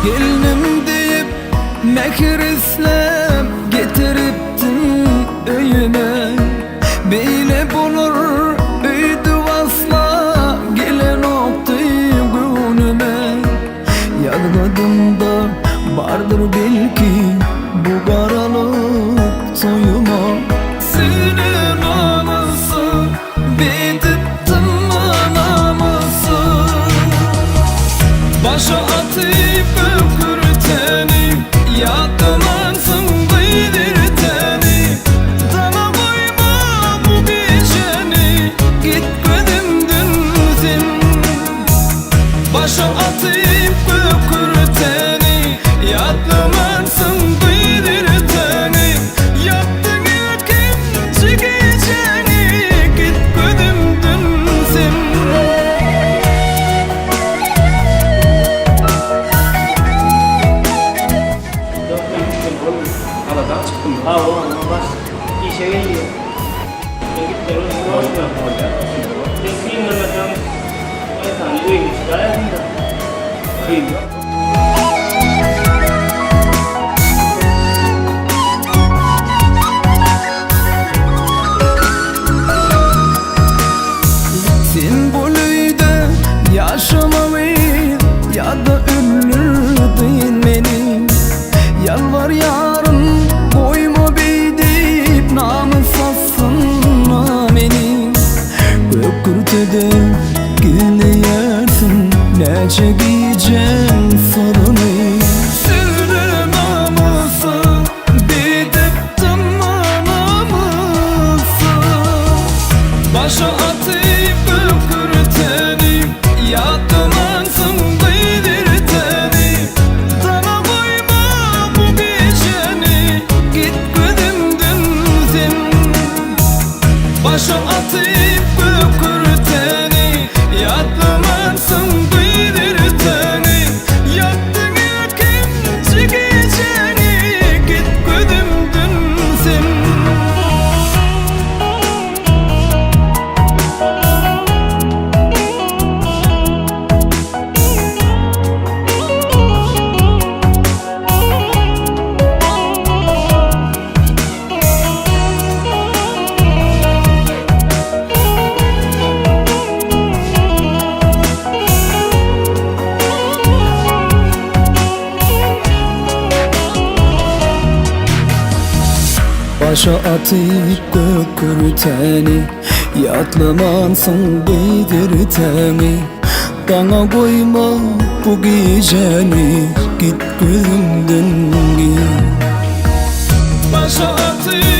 Gelinim deyip mehir islep getiriptin öyüme. Beyle bulur öydü vasla gelen oktu günüme. Yargıdımda vardır belki bu karalık soyuma. Senin anası bitittim anamızı. Başa atıp öpürteni, yadımansın bilirteni. Dana koyma bu geceni, git gözümdün sen. Başa atıp öpürteni, yadımansın bilirteni. Yattın ikinci geceni, git gözümdün sen. Aladan çıktım. Ha oğlum bak işe geliyor. Ben gittim hoş geldin. Ben film vermeden efendim uyumuş hayatımda. Film yok. Sen bu löyde yaşamalı ya da ölürdün beni. Yalvar yarın koyma beydip namus satsın beni. Gökürtede güleyersin nece giyeceksin sorunu. Sürü namusu bedeptim namusu. Başa atıp öpürteni, yadımansın bilirteni. Dana koyma bu geceni, git gözümdün sen. Başa atıp öpürteni, yadımansın bilirteni. Yattın ikinci geceni, git gözümdün sen. Başa atıp gökürteni, yatlamansın bildirteni. Bana koyma bu geceni, git gözümden git. Başa atıp